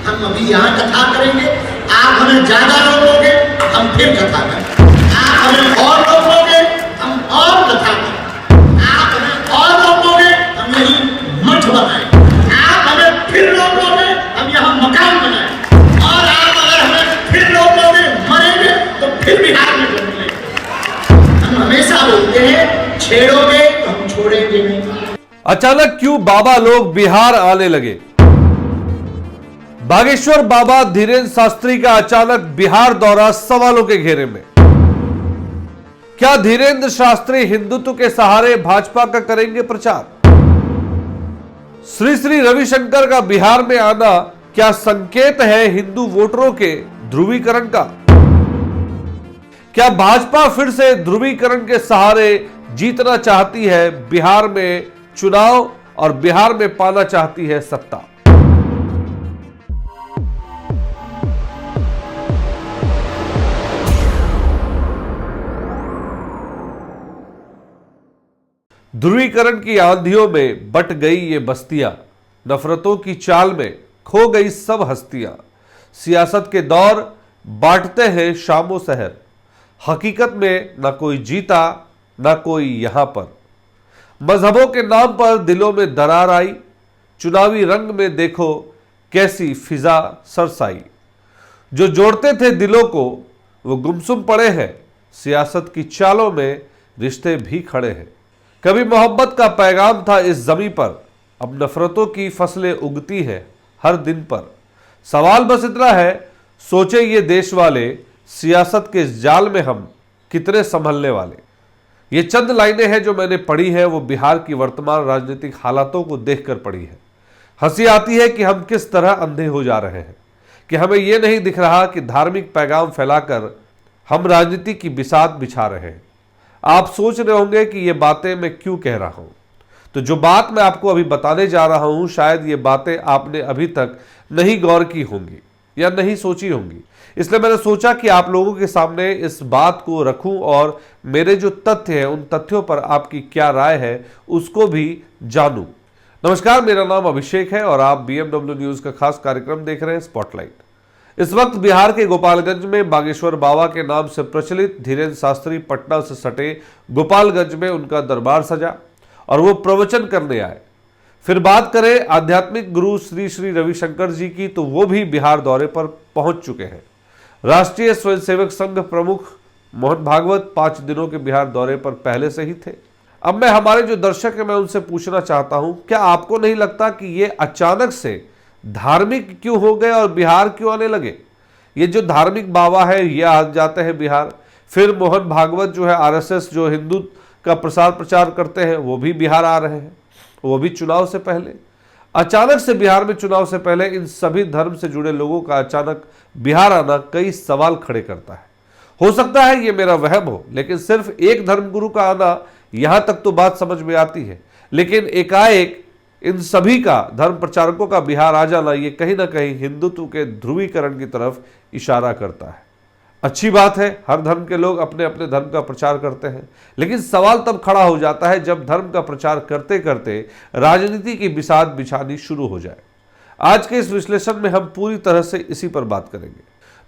हम अभी यहाँ कथा करेंगे, आप हमें ज्यादा रोकोगे हम फिर कथा करें, आप हमें और रोकोगे हम और कथा करें, आप हमें और रोकोगे हम यही मठ बनाएं, आप हमें फिर रोकोगे हम यहाँ मकान बनाएं, और आप अगर हमें फिर रोकोगे मरेंगे तो फिर बिहार में जन्म लेंगे। हम हमेशा बोलते हैं छेड़ोगे तो हम छोड़ेंगे नहीं। अचानक क्यों बाबा लोग बिहार आने लगे? बागेश्वर बाबा धीरेन्द्र शास्त्री का अचानक बिहार दौरा सवालों के घेरे में। क्या धीरेन्द्र शास्त्री हिंदुत्व के सहारे भाजपा का करेंगे प्रचार? श्री श्री रविशंकर का बिहार में आना क्या संकेत है हिंदू वोटरों के ध्रुवीकरण का? क्या भाजपा फिर से ध्रुवीकरण के सहारे जीतना चाहती है बिहार में चुनाव और बिहार में पाना चाहती है सत्ता? ध्रुवीकरण की आंधियों में बट गई ये बस्तियां, नफरतों की चाल में खो गई सब हस्तियां, सियासत के दौर बांटते हैं शामो शहर, हकीकत में ना कोई जीता ना कोई यहां पर, मजहबों के नाम पर दिलों में दरार आई, चुनावी रंग में देखो कैसी फिजा सरसाई, जो जोड़ते थे दिलों को वो गुमसुम पड़े हैं, सियासत की चालों में रिश्ते भी खड़े हैं। कभी मोहब्बत का पैगाम था इस जमी पर, अब नफरतों की फसलें उगती हैं हर दिन पर। सवाल बस इतना है, सोचे ये देश वाले, सियासत के इस जाल में हम कितने संभलने वाले। ये चंद लाइनें हैं जो मैंने पढ़ी है, वो बिहार की वर्तमान राजनीतिक हालातों को देखकर पढ़ी है। हंसी आती है कि हम किस तरह अंधे हो जा रहे हैं, कि हमें यह नहीं दिख रहा कि धार्मिक पैगाम फैलाकर हम राजनीति की बिसात बिछा रहे हैं। आप सोच रहे होंगे कि ये बातें मैं क्यों कह रहा हूं, तो जो बात मैं आपको अभी बताने जा रहा हूं, शायद ये बातें आपने अभी तक नहीं गौर की होंगी या नहीं सोची होंगी। इसलिए मैंने सोचा कि आप लोगों के सामने इस बात को रखूं और मेरे जो तथ्य हैं उन तथ्यों पर आपकी क्या राय है उसको भी जानूं। नमस्कार, मेरा नाम अभिषेक है और आप BMW न्यूज का खास कार्यक्रम देख रहे हैं स्पॉटलाइट। इस वक्त बिहार के गोपालगंज में बागेश्वर बाबा के नाम से प्रचलित धीरेन्द्र शास्त्री पटना से सटे गोपालगंज में उनका दरबार सजा और वो प्रवचन करने आए। फिर बात करें आध्यात्मिक गुरु श्री श्री रविशंकर जी की, तो वो भी बिहार दौरे पर पहुंच चुके हैं। राष्ट्रीय स्वयंसेवक संघ प्रमुख मोहन भागवत 5 दिनों के बिहार दौरे पर पहले से ही थे। अब मैं हमारे जो दर्शक हैं मैं उनसे पूछना चाहता हूं, क्या आपको नहीं लगता कि ये अचानक से धार्मिक क्यों हो गए और बिहार क्यों आने लगे? ये जो धार्मिक बाबा है ये आ जाते हैं बिहार, फिर मोहन भागवत जो है RSS जो हिंदू का प्रचार करते हैं वो भी बिहार आ रहे हैं, वो भी चुनाव से पहले। अचानक से बिहार में चुनाव से पहले इन सभी धर्म से जुड़े लोगों का अचानक बिहार आना कई सवाल खड़े करता है। हो सकता है ये मेरा वहम हो, लेकिन सिर्फ एक धर्मगुरु का आना यहां तक तो बात समझ में आती है, लेकिन एकाएक इन सभी का धर्म प्रचारकों का बिहार आ जाना ये कहीं ना कहीं हिंदुत्व के ध्रुवीकरण की तरफ इशारा करता है। अच्छी बात है, हर धर्म के लोग अपने अपने धर्म का प्रचार करते हैं, लेकिन सवाल तब खड़ा हो जाता है जब धर्म का प्रचार करते करते राजनीति की बिसात बिछानी शुरू हो जाए। आज के इस विश्लेषण में हम पूरी तरह से इसी पर बात करेंगे।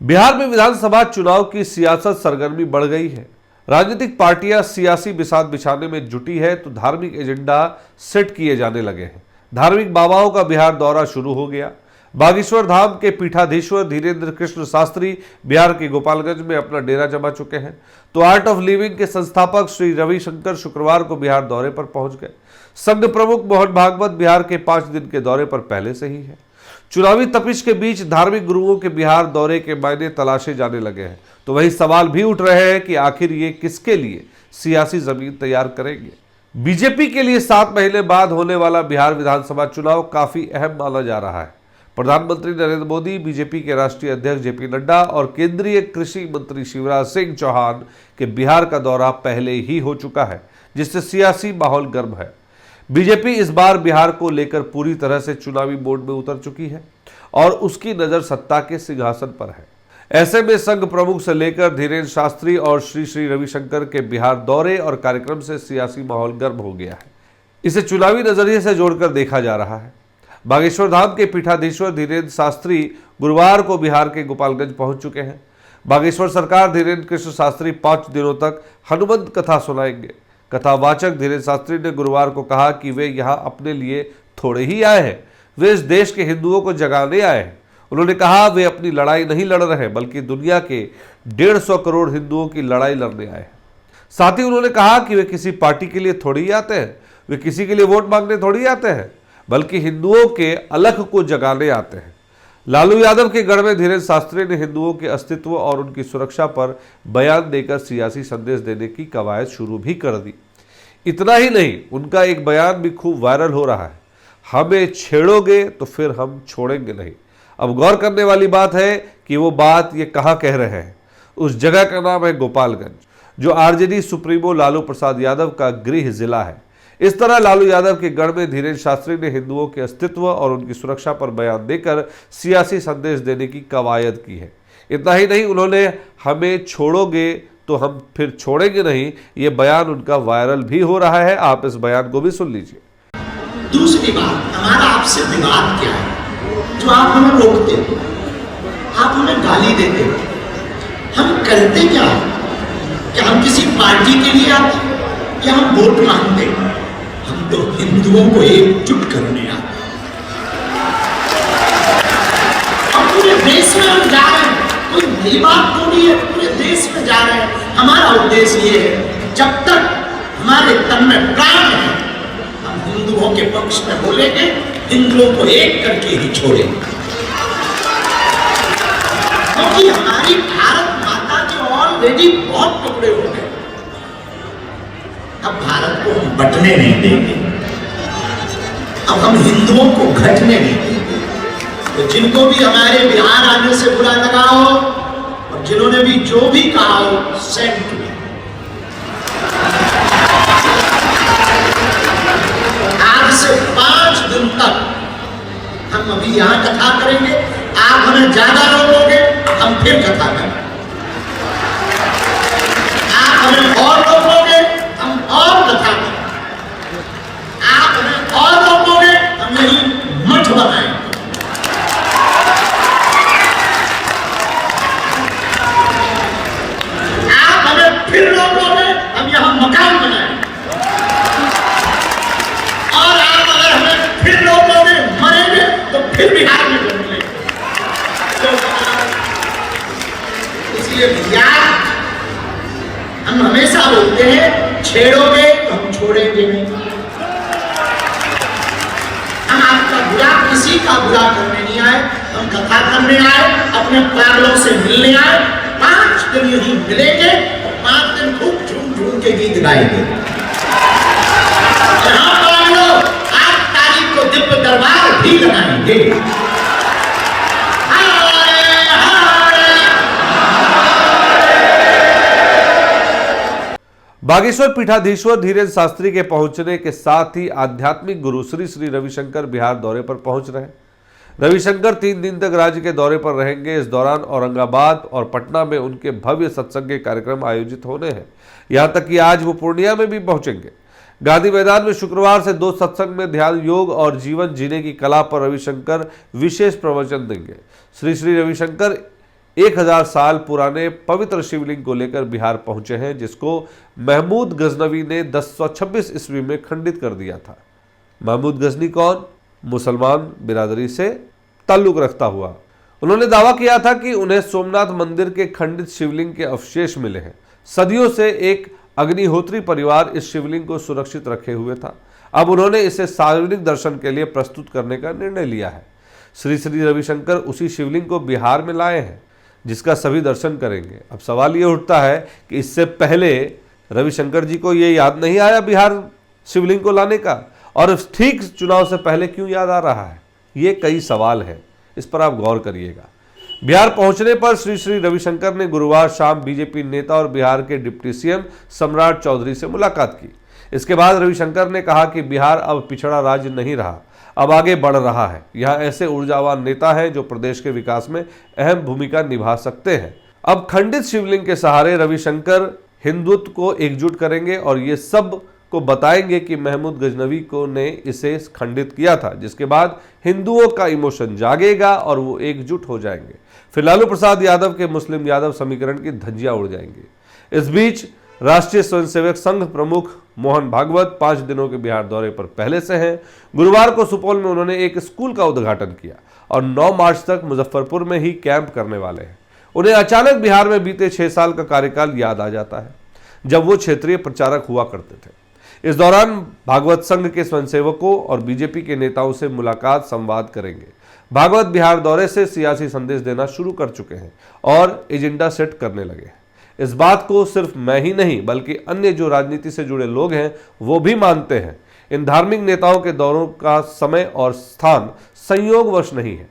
बिहार में विधानसभा चुनाव की सियासत सरगर्मी बढ़ गई है। राजनीतिक पार्टियां सियासी बिसात बिछाने में जुटी है तो धार्मिक एजेंडा सेट किए जाने लगे हैं। धार्मिक बाबाओं का बिहार दौरा शुरू हो गया। बागेश्वर धाम के पीठाधीश्वर धीरेन्द्र कृष्ण शास्त्री बिहार के गोपालगंज में अपना डेरा जमा चुके हैं, तो आर्ट ऑफ लिविंग के संस्थापक श्री रविशंकर शुक्रवार को बिहार दौरे पर पहुंच गए। संघ प्रमुख मोहन भागवत बिहार के 5 दिन के दौरे पर पहले से ही है। चुनावी तपिश के बीच धार्मिक गुरुओं के बिहार दौरे के मायने तलाशे जाने लगे हैं, तो वही सवाल भी उठ रहे हैं कि आखिर ये किसके लिए सियासी जमीन तैयार करेंगे। बीजेपी के लिए 7 महीने बाद होने वाला बिहार विधानसभा चुनाव काफी अहम माना जा रहा है। प्रधानमंत्री नरेंद्र मोदी, बीजेपी के राष्ट्रीय अध्यक्ष JP नड्डा और केंद्रीय कृषि मंत्री शिवराज सिंह चौहान के बिहार का दौरा पहले ही हो चुका है, जिससे सियासी माहौल गर्म है। बीजेपी इस बार बिहार को लेकर पूरी तरह से चुनावी मोड में उतर चुकी है और उसकी नजर सत्ता के सिंहासन पर है। ऐसे में संघ प्रमुख से लेकर धीरेन्द्र शास्त्री और श्री श्री रविशंकर के बिहार दौरे और कार्यक्रम से सियासी माहौल गर्म हो गया है। इसे चुनावी नजरिए से जोड़कर देखा जा रहा है। बागेश्वर धाम के पीठाधीश्वर धीरेन्द्र शास्त्री गुरुवार को बिहार के गोपालगंज पहुंच चुके हैं। बागेश्वर सरकार धीरेन्द्र कृष्ण शास्त्री 5 दिनों तक हनुमंत कथा सुनाएंगे। कथावाचक धीरेन्द्र शास्त्री ने गुरुवार को कहा कि वे यहां अपने लिए थोड़े ही आए हैं, वे इस देश के हिंदुओं को जगाने आए हैं। उन्होंने कहा वे अपनी लड़ाई नहीं लड़ रहे बल्कि दुनिया के 150 करोड़ हिंदुओं की लड़ाई लड़ने आए हैं। साथ ही उन्होंने कहा कि वे किसी पार्टी के लिए थोड़ी ही आते हैं, वे किसी के लिए वोट मांगने थोड़ी ही आते हैं, बल्कि हिंदुओं के अलख को जगाने आते हैं। लालू यादव के गढ़ में धीरेन्द्र शास्त्री ने हिंदुओं के अस्तित्व और उनकी सुरक्षा पर बयान देकर सियासी संदेश देने की कवायद शुरू भी कर दी। इतना ही नहीं, उनका एक बयान भी खूब वायरल हो रहा है, हमें छेड़ोगे तो फिर हम छोड़ेंगे नहीं। अब गौर करने वाली बात है कि वो बात ये कहाँ कह रहे हैं। उस जगह का नाम है गोपालगंज, जो आरजेडी सुप्रीमो लालू प्रसाद यादव का गृह जिला है। इस तरह लालू यादव के गढ़ में धीरेन्द्र शास्त्री ने हिंदुओं के अस्तित्व और उनकी सुरक्षा पर बयान देकर सियासी संदेश देने की कवायद की है। इतना ही नहीं, उन्होंने हमें छोड़ोगे तो हम फिर छोड़ेंगे नहीं, ये बयान उनका वायरल भी हो रहा है। आप इस बयान को भी सुन लीजिए। दूसरी बात, हमारा आपसे विवाद क्या है जो आप हमें रोकते हो, आप हमें गाली देते हो। हम करते क्या है? क्या हम किसी पार्टी के लिए आते हैं या हम वोट मांगते हैं? हम तो हिंदुओं को एकजुट करने आते हैं। और पूरे देश में हम जा रहे हैं, कोई नई बात थोड़ी है, पूरे देश में जा रहे हैं। हमारा उद्देश्य ये है, जब तक हमारे तन में प्राण है हम हिंदुओं के पक्ष में बोलेंगे, हिंदुओं को एक करके ही छोड़ेंगे। क्योंकि हमारी भारत माता के ऑलरेडी बहुत टुकड़े हो गए, अब भारत को हम बंटने नहीं देंगे, अब हम हिंदुओं को घटने नहीं देंगे। तो जिनको भी हमारे बिहार आने से बुरा लगा हो और जिन्होंने भी जो भी कहा हो, सेंड में आज से 5 दिन तक हम अभी यहां कथा करेंगे। आप हमें ज्यादा रोकोगे, हम फिर कथा करेंगे। आप हमें और रोकोगे, हम और कथा करेंगे। आप हमें और रोकोगे, हम यही मठ बनाएंगे। आप हमें फिर रोकोगे, हम यहां मकान बनाएंगे। और आप अगर हमें फिर रोकोगे, मरेंगे तो फिर बिहार में घूम लेंगे। इसलिए यार, हम हमेशा बोलते हैं, छेड़ोगे तो हम छोड़ेंगे नहीं। हम आपका बुरा, किसी का बुरा करने नहीं आए, हम कथा करने आए, अपने पागलों से मिलने आए। 5 दिन यही मिलेंगे और 5 दिन खूब झूम झूम के गीत गाएंगे। हाँ पागलों, 8 तारीख को दिव्य दरबार भी लगाएंगे। बागेश्वर पीठाधीश्वर धीरेन्द्र शास्त्री के पहुंचने के साथ ही आध्यात्मिक गुरु श्री श्री रविशंकर बिहार दौरे पर पहुंच रहे हैं। रविशंकर 3 दिन तक राज्य के दौरे पर रहेंगे। इस दौरान औरंगाबाद और पटना में उनके भव्य सत्संग के कार्यक्रम आयोजित होने हैं। यहां तक कि आज वो पूर्णिया में भी पहुंचेंगे। गांधी मैदान में शुक्रवार से 2 सत्संग में ध्यान योग और जीवन जीने की कला पर रविशंकर विशेष प्रवचन देंगे। श्री श्री रविशंकर 1000 साल पुराने पवित्र शिवलिंग को लेकर बिहार पहुंचे हैं, जिसको महमूद गजनवी ने 1026 ईस्वी में खंडित कर दिया था। महमूद गजनी कौन? मुसलमान बिरादरी से ताल्लुक रखता हुआ। उन्होंने दावा किया था कि उन्हें सोमनाथ मंदिर के खंडित शिवलिंग के अवशेष मिले हैं। सदियों से एक अग्निहोत्री परिवार इस शिवलिंग को सुरक्षित रखे हुए था। अब उन्होंने इसे सार्वजनिक दर्शन के लिए प्रस्तुत करने का निर्णय लिया है। श्री श्री रविशंकर उसी शिवलिंग को बिहार में लाए हैं, जिसका सभी दर्शन करेंगे। अब सवाल ये उठता है कि इससे पहले रविशंकर जी को ये याद नहीं आया बिहार शिवलिंग को लाने का, और ठीक चुनाव से पहले क्यों याद आ रहा है? ये कई सवाल हैं, इस पर आप गौर करिएगा। बिहार पहुंचने पर श्री श्री रविशंकर ने गुरुवार शाम बीजेपी नेता और बिहार के डिप्टी सीएम सम्राट चौधरी से मुलाकात की। इसके बाद रविशंकर ने कहा कि बिहार अब पिछड़ा राज्य नहीं रहा, अब आगे बढ़ रहा है। यहाँ ऐसे ऊर्जावान नेता हैं जो प्रदेश के विकास में अहम भूमिका निभा सकते हैं। अब खंडित शिवलिंग के सहारे रविशंकर हिंदुत्व को एकजुट करेंगे और ये सब को बताएंगे कि महमूद गजनवी को ने इसे खंडित किया था, जिसके बाद हिंदुओं का इमोशन जागेगा और वो एकजुट हो जाएंगे। फिर लालू प्रसाद यादव के मुस्लिम यादव समीकरण की धज्जियां उड़ जाएंगी। इस बीच राष्ट्रीय स्वयंसेवक संघ प्रमुख मोहन भागवत 5 दिनों के बिहार दौरे पर पहले से हैं। गुरुवार को सुपौल में उन्होंने एक स्कूल का उद्घाटन किया और 9 मार्च तक मुजफ्फरपुर में ही कैंप करने वाले हैं। उन्हें अचानक बिहार में बीते 6 साल का कार्यकाल याद आ जाता है, जब वो क्षेत्रीय प्रचारक हुआ करते थे। इस दौरान भागवत संघ के स्वयंसेवकों और बीजेपी के नेताओं से मुलाकात संवाद करेंगे। भागवत बिहार दौरे से सियासी संदेश देना शुरू कर चुके हैं और एजेंडा सेट करने लगे हैं। इस बात को सिर्फ मैं ही नहीं बल्कि अन्य जो राजनीति से जुड़े लोग हैं वो भी मानते हैं। इन धार्मिक नेताओं के दौरों का समय और स्थान संयोगवश नहीं है।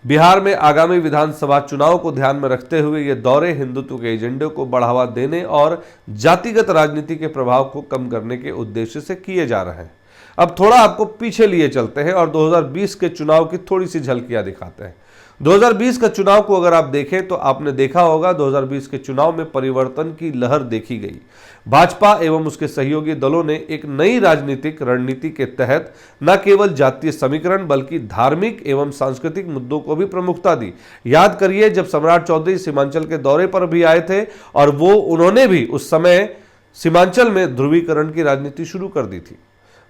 बिहार में आगामी विधानसभा चुनाव को ध्यान में रखते हुए ये दौरे हिंदुत्व के एजेंडे को बढ़ावा देने और जातिगत राजनीति के प्रभाव को कम करने के उद्देश्य से किए जा रहे हैं। अब थोड़ा आपको पीछे लिए चलते हैं और 2020 के चुनाव की थोड़ी सी झलकियां दिखाते हैं। 2020 का चुनाव को अगर आप देखें तो आपने देखा होगा 2020 के चुनाव में परिवर्तन की लहर देखी गई। भाजपा एवं उसके सहयोगी दलों ने एक नई राजनीतिक रणनीति के तहत न केवल जातीय समीकरण बल्कि धार्मिक एवं सांस्कृतिक मुद्दों को भी प्रमुखता दी। याद करिए जब सम्राट चौधरी सीमांचल के दौरे पर भी आए थे और उन्होंने भी उस समय सीमांचल में ध्रुवीकरण की राजनीति शुरू कर दी थी।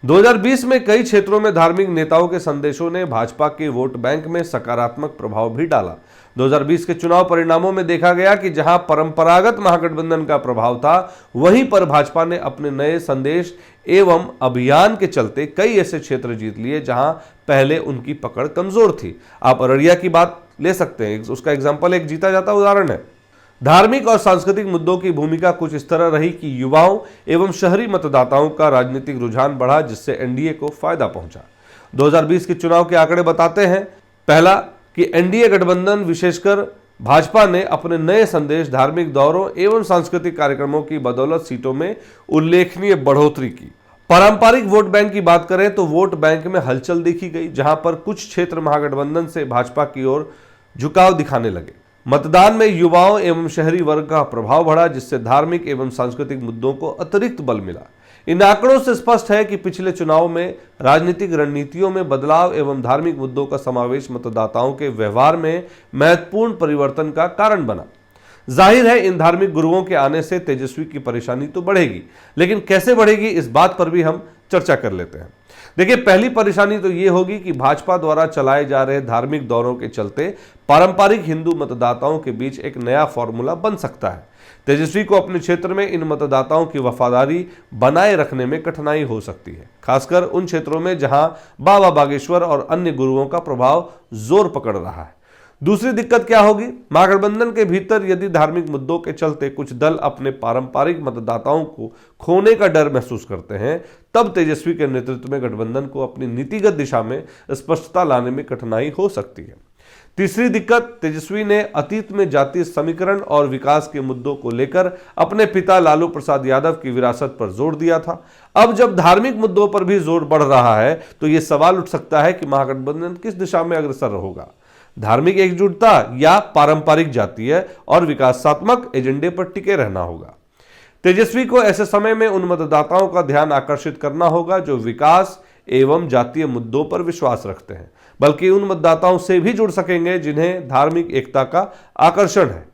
2020 में कई क्षेत्रों में धार्मिक नेताओं के संदेशों ने भाजपा के वोट बैंक में सकारात्मक प्रभाव भी डाला। 2020 के चुनाव परिणामों में देखा गया कि जहां परंपरागत महागठबंधन का प्रभाव था, वहीं पर भाजपा ने अपने नए संदेश एवं अभियान के चलते कई ऐसे क्षेत्र जीत लिए जहां पहले उनकी पकड़ कमजोर थी। आप अररिया की बात ले सकते हैं, उसका एग्जाम्पल एक जीता जाता उदाहरण है। धार्मिक और सांस्कृतिक मुद्दों की भूमिका कुछ इस तरह रही कि युवाओं एवं शहरी मतदाताओं का राजनीतिक रुझान बढ़ा, जिससे एनडीए को फायदा पहुंचा। 2020 के चुनाव के आंकड़े बताते हैं, पहला कि एनडीए गठबंधन विशेषकर भाजपा ने अपने नए संदेश, धार्मिक दौरों एवं सांस्कृतिक कार्यक्रमों की बदौलत सीटों में उल्लेखनीय बढ़ोतरी की। पारंपरिक वोट बैंक की बात करें तो वोट बैंक में हलचल देखी गई, जहां पर कुछ क्षेत्र महागठबंधन से भाजपा की ओर झुकाव दिखाने लगे। मतदान में युवाओं एवं शहरी वर्ग का प्रभाव बढ़ा, जिससे धार्मिक एवं सांस्कृतिक मुद्दों को अतिरिक्त बल मिला। इन आंकड़ों से स्पष्ट है कि पिछले चुनाव में राजनीतिक रणनीतियों में बदलाव एवं धार्मिक मुद्दों का समावेश मतदाताओं के व्यवहार में महत्वपूर्ण परिवर्तन का कारण बना। जाहिर है इन धार्मिक गुरुओं के आने से तेजस्वी की परेशानी तो बढ़ेगी, लेकिन कैसे बढ़ेगी इस बात पर भी हम चर्चा कर लेते हैं। देखिए, पहली परेशानी तो ये होगी कि भाजपा द्वारा चलाए जा रहे धार्मिक दौरों के चलते पारंपरिक हिंदू मतदाताओं के बीच एक नया फॉर्मूला बन सकता है। तेजस्वी को अपने क्षेत्र में इन मतदाताओं की वफादारी बनाए रखने में कठिनाई हो सकती है, खासकर उन क्षेत्रों में जहां बाबा बागेश्वर और अन्य गुरुओं का प्रभाव जोर पकड़ रहा है। दूसरी दिक्कत क्या होगी? महागठबंधन के भीतर यदि धार्मिक मुद्दों के चलते कुछ दल अपने पारंपरिक मतदाताओं को खोने का डर महसूस करते हैं, तब तेजस्वी के नेतृत्व में गठबंधन को अपनी नीतिगत दिशा में स्पष्टता लाने में कठिनाई हो सकती है। तीसरी दिक्कत, तेजस्वी ने अतीत में जातीय समीकरण और विकास के मुद्दों को लेकर अपने पिता लालू प्रसाद यादव की विरासत पर जोर दिया था। अब जब धार्मिक मुद्दों पर भी जोर बढ़ रहा है तो यह सवाल उठ सकता है कि महागठबंधन किस दिशा में अग्रसर होगा, धार्मिक एकजुटता या पारंपरिक जातीय और विकासात्मक एजेंडे पर टिके रहना होगा। तेजस्वी को ऐसे समय में उन मतदाताओं का ध्यान आकर्षित करना होगा जो विकास एवं जातीय मुद्दों पर विश्वास रखते हैं, बल्कि उन मतदाताओं से भी जुड़ सकेंगे जिन्हें धार्मिक एकता का आकर्षण है।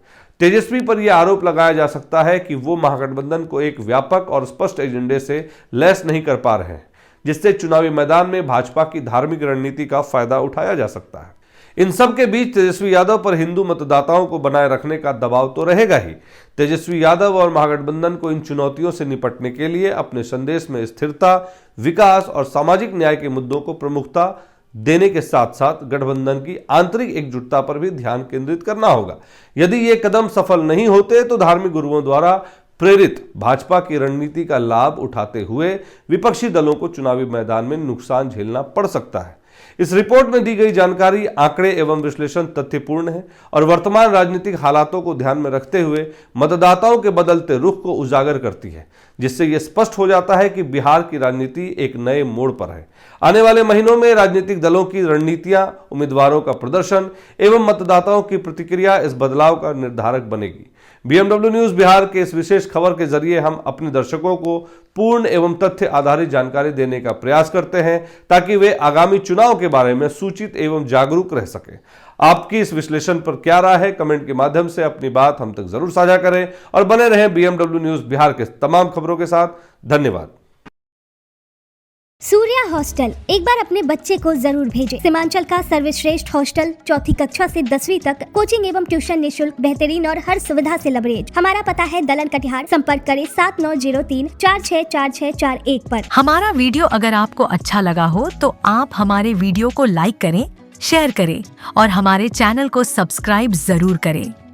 तेजस्वी पर यह आरोप लगाया जा सकता है कि वो महागठबंधन को एक व्यापक और स्पष्ट एजेंडे से लैस नहीं कर पा रहे हैं, जिससे चुनावी मैदान में भाजपा की धार्मिक रणनीति का फायदा उठाया जा सकता है। इन सब के बीच तेजस्वी यादव पर हिंदू मतदाताओं को बनाए रखने का दबाव तो रहेगा ही। तेजस्वी यादव और महागठबंधन को इन चुनौतियों से निपटने के लिए अपने संदेश में स्थिरता, विकास और सामाजिक न्याय के मुद्दों को प्रमुखता देने के साथ साथ गठबंधन की आंतरिक एकजुटता पर भी ध्यान केंद्रित करना होगा। यदि ये कदम सफल नहीं होते तो धार्मिक गुरुओं द्वारा प्रेरित भाजपा की रणनीति का लाभ उठाते हुए विपक्षी दलों को चुनावी मैदान में नुकसान झेलना पड़ सकता है। इस रिपोर्ट में दी गई जानकारी, आंकड़े एवं विश्लेषण तथ्यपूर्ण है और वर्तमान राजनीतिक हालातों को ध्यान में रखते हुए मतदाताओं के बदलते रुख को उजागर करती है, जिससे यह स्पष्ट हो जाता है कि बिहार की राजनीति एक नए मोड़ पर है। आने वाले महीनों में राजनीतिक दलों की रणनीतियां, उम्मीदवारों का प्रदर्शन एवं मतदाताओं की प्रतिक्रिया इस बदलाव का निर्धारक बनेगी। BMW न्यूज बिहार के इस विशेष खबर के जरिए हम अपने दर्शकों को पूर्ण एवं तथ्य आधारित जानकारी देने का प्रयास करते हैं ताकि वे आगामी चुनाव के बारे में सूचित एवं जागरूक रह सकें। आपकी इस विश्लेषण पर क्या राय है, कमेंट के माध्यम से अपनी बात हम तक जरूर साझा करें और बने रहें BMW न्यूज बिहार के तमाम खबरों के साथ। धन्यवाद। सूर्या हॉस्टल एक बार अपने बच्चे को जरूर भेजें। सीमांचल का सर्वश्रेष्ठ हॉस्टल 4ठी कक्षा से 10वीं तक कोचिंग एवं ट्यूशन निःशुल्क, बेहतरीन और हर सुविधा से लबरेज। हमारा पता है दलन कटिहार। संपर्क करें 7903464641 पर। हमारा वीडियो अगर आपको अच्छा लगा हो तो आप हमारे वीडियो को लाइक करें, शेयर करें और हमारे चैनल को सब्सक्राइब जरूर करें।